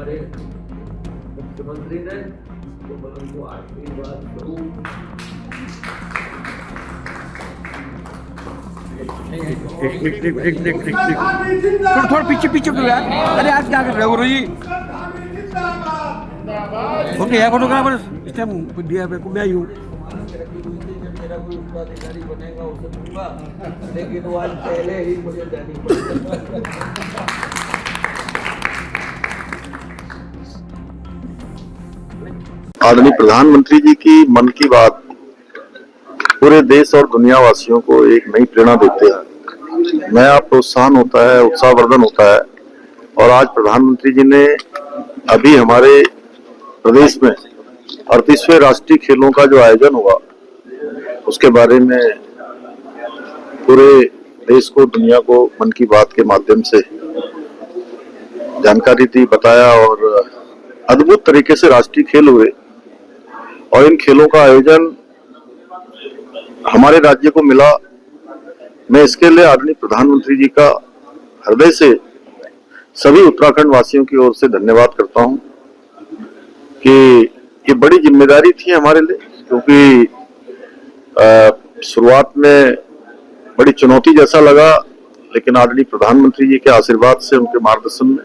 हमारे मुख्यमंत्री ने, तो मैं उनको आशीर्वाद करूं। थोड़ा पीछे पीछे करो यार। अरे आज क्या कर रहे हो गुरु जी? ओके यार, फोटोग्राफर इस टाइम दिया पे मैं ही हूँ। मेरा कोई उत्तराधिकारी बनेगा उसे दूंगा, लेकिन वो आज पहले ही मुझे देनी पड़ेगी। आदरणीय प्रधानमंत्री जी की मन की बात पूरे देश और दुनिया वासियों को एक नई प्रेरणा देते हैं। नया प्रोत्साहन होता है, उत्साहवर्धन होता है। और आज प्रधानमंत्री जी ने अभी हमारे प्रदेश में 38वें राष्ट्रीय खेलों का जो आयोजन हुआ उसके बारे में पूरे देश को, दुनिया को मन की बात के माध्यम से जानकारी दी, बताया। और अद्भुत तरीके से राष्ट्रीय खेल हुए और इन खेलों का आयोजन हमारे राज्य को मिला। मैं इसके लिए आदरणीय प्रधानमंत्री जी का हृदय से सभी उत्तराखंड वासियों की ओर से धन्यवाद करता हूं कि ये बड़ी जिम्मेदारी थी हमारे लिए, क्योंकि शुरुआत में बड़ी चुनौती जैसा लगा, लेकिन आदरणीय प्रधानमंत्री जी के आशीर्वाद से, उनके मार्गदर्शन में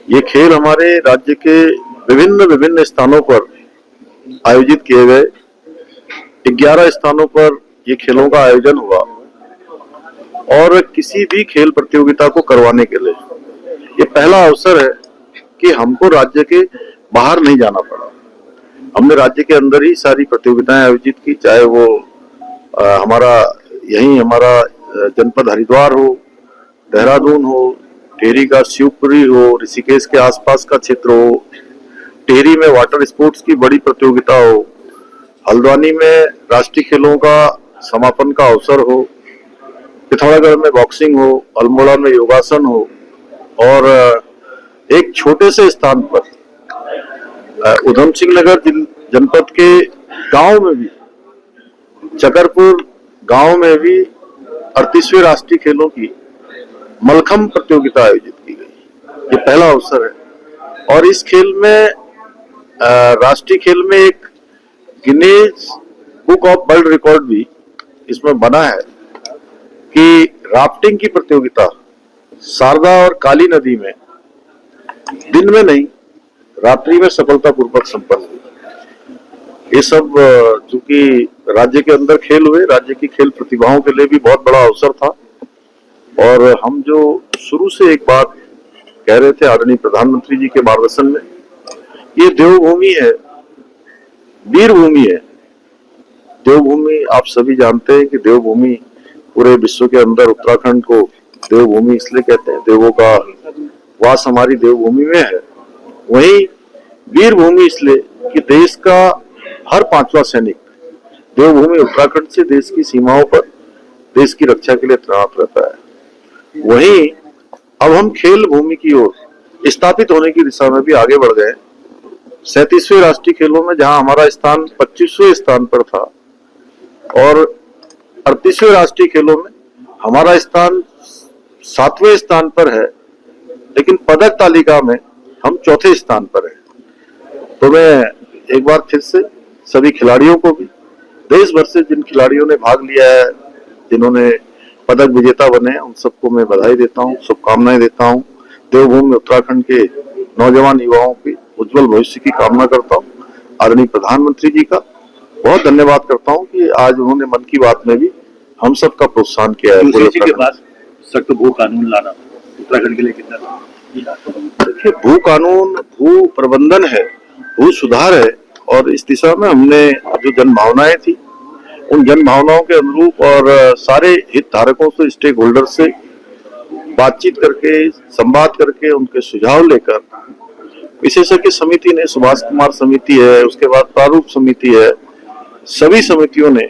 ये खेल हमारे राज्य के विभिन्न स्थानों पर आयोजित किए गए। 11 स्थानों पर ये खेलों का आयोजन हुआ और किसी भी खेल प्रतियोगिता को करवाने के लिए ये पहला अवसर है कि हमको राज्य के बाहर नहीं जाना पड़ा। हमने राज्य के अंदर ही सारी प्रतियोगिताएं आयोजित की, चाहे वो हमारा जनपद हरिद्वार हो, देहरादून हो, टेहरी का शिवपुरी हो, ऋषिकेश के आसपास का क्षेत्र हो, टेहरी में वाटर स्पोर्ट्स की बड़ी प्रतियोगिता हो, हल्द्वानी में राष्ट्रीय खेलों का समापन का अवसर हो, पिथौरागढ़ में बॉक्सिंग हो, अल्मोड़ा में योगासन हो, और एक छोटे से स्थान पर उधम सिंह नगर जनपद के गांव में भी, चकरपुर गांव में भी 38वें राष्ट्रीय खेलों की मलखम प्रतियोगिता आयोजित की गई। ये पहला अवसर है। और इस खेल में राष्ट्रीय खेल में एक Guinness book of world record भी इसमें बना है कि राफ्टिंग की प्रतियोगिता शारदा और काली नदी में दिन में नहीं, रात्रि में सफलतापूर्वक संपन्न हुई। ये सब चूंकि राज्य के अंदर खेल हुए, राज्य की खेल प्रतिभाओं के लिए भी बहुत बड़ा अवसर था। और हम जो शुरू से एक बात कह रहे थे आदरणीय प्रधानमंत्री जी के मार्गदर्शन में, ये देवभूमि है, वीर भूमि है। देवभूमि आप सभी जानते हैं कि देवभूमि पूरे विश्व के अंदर उत्तराखंड को देवभूमि इसलिए कहते हैं, देवों का वास हमारी देवभूमि में है। वहीं वीर भूमि इसलिए कि देश का हर 5वां सैनिक देवभूमि उत्तराखंड से देश की सीमाओं पर देश की रक्षा के लिए तैनात रहता है। वहीं अब हम खेल भूमि की ओर स्थापित होने की दिशा में भी आगे बढ़ गए। 37वें राष्ट्रीय खेलों में जहां हमारा स्थान 25वें स्थान पर था, और 38वें राष्ट्रीय खेलों में हमारा स्थान 7वें स्थान पर है, लेकिन पदक तालिका में हम 4थे स्थान पर हैं। तो मैं एक बार फिर से सभी खिलाड़ियों को भी, देश भर से जिन खिलाड़ियों ने भाग लिया है, जिन्होंने पदक विजेता बने हैं, उन सबको मैं बधाई देता हूं, शुभकामनाएं देता हूं। देवभूमि उत्तराखंड के नौजवान युवाओं की उज्जवल भविष्य की कामना करता हूं। आदरणीय प्रधानमंत्री जी का बहुत धन्यवाद करता हूं कि आज उन्होंने मन की बात में भी हम सबका प्रोत्साहन किया है। के बाद सख्त भू कानून लाना उत्तराखंड के लिए कितना? देखिए, भू कानून भू प्रबंधन है, भू सुधार है, और इस दिशा में हमने जो जन भावनाएं थी उन जन भावनाओं के अनुरूप और सारे हितधारकों से, स्टेक होल्डर से बातचीत करके, संवाद करके, उनके सुझाव लेकर विशेषज्ञ समिति ने, सुभाष कुमार समिति है, उसके बाद प्रारूप समिति है, सभी समितियों ने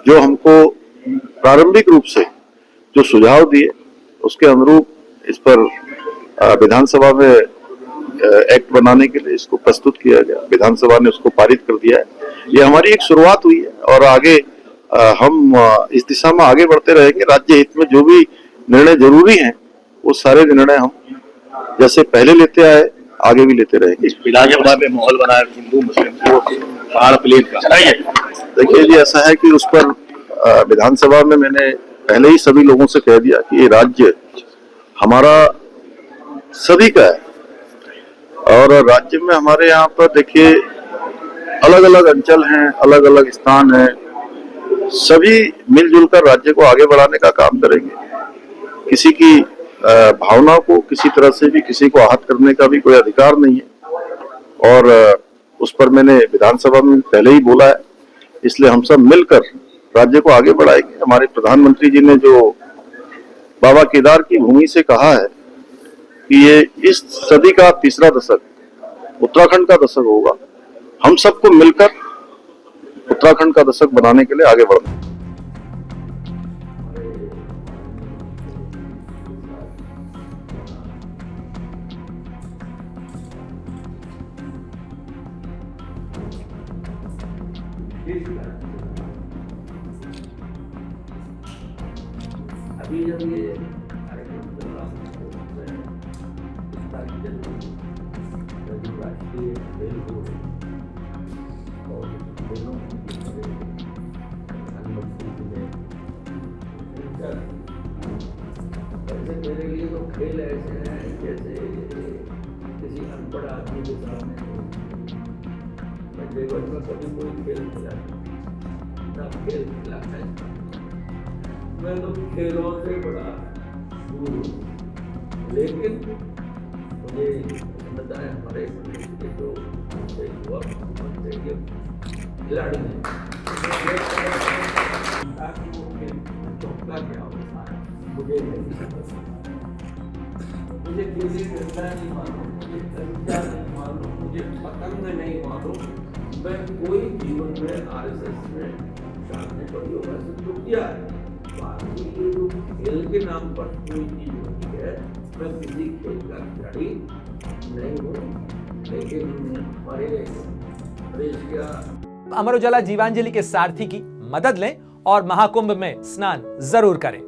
जो हमको प्रारंभिक रूप से जो सुझाव दिए उसके अनुरूप इस पर विधानसभा में एक्ट बनाने के लिए इसको प्रस्तुत किया गया। विधानसभा ने उसको पारित कर दिया है। ये हमारी एक शुरुआत हुई है और आगे हम इस दिशा में आगे बढ़ते रहेंगे। राज्य हित में जो भी निर्णय जरूरी हैं वो सारे निर्णय हम जैसे पहले लेते आए आगे भी लेते रहेंगे। विधानसभा में माहौल बना है हिंदू मुस्लिम को पहाड़ प्लेन का। देखिए जी, ऐसा है कि उस पर विधानसभा में मैंने पहले ही सभी लोगों से कह दिया कि ये राज्य हमारा सभी का है और राज्य में हमारे यहाँ पर देखिए अलग अलग अंचल हैं, अलग अलग स्थान हैं, सभी मिलजुल कर राज्य को आगे बढ़ाने का काम करेंगे। किसी की भावना को किसी तरह से भी किसी को आहत करने का भी कोई अधिकार नहीं है और उस पर मैंने विधानसभा में पहले ही बोला है, इसलिए हम सब मिलकर राज्य को आगे बढ़ाएंगे। हमारे प्रधानमंत्री जी ने जो बाबा केदार की भूमि से कहा है कि ये इस सदी का तीसरा दशक उत्तराखंड का दशक होगा, हम सबको मिलकर उत्तराखंड का दशक बनाने के लिए आगे बढ़ना। अभी जब ये कार्यक्रम चल रहा है, इस तारीख जो राष्ट्रीय खेल हो और खेलों की प्रधानमंत्री जी ने वैसे मेरे लिए तो खेल ऐसे हैं जैसे किसी अनपढ़ आदमी के सामने मैं जीवन में कभी कोई खेल खेला ना खेल खेला है। मैं तो खेलों से बड़ा दूर हूँ, लेकिन मुझे समझता है हमारे प्रदेश के जो युवा खिलाड़ी हैं चौका क्या होता है मुझे नहीं समझ। मुझे किसी घटना नहीं मालूम, मुझे संख्या नहीं मालूम, मुझे पतंग नहीं मालूम। मैं कोई जीवन में RSS में शामिल पड़ी हो वैसे तो किया है। बाकी ये जो खेल के नाम पर कोई चीज होती है, मैं किसी खेल का खिलाड़ी नहीं हूँ, लेकिन हमारे प्रदेश का अमर उजाला जीवांजलि के सारथी की मदद लें और महाकुंभ में स्नान जरूर करें।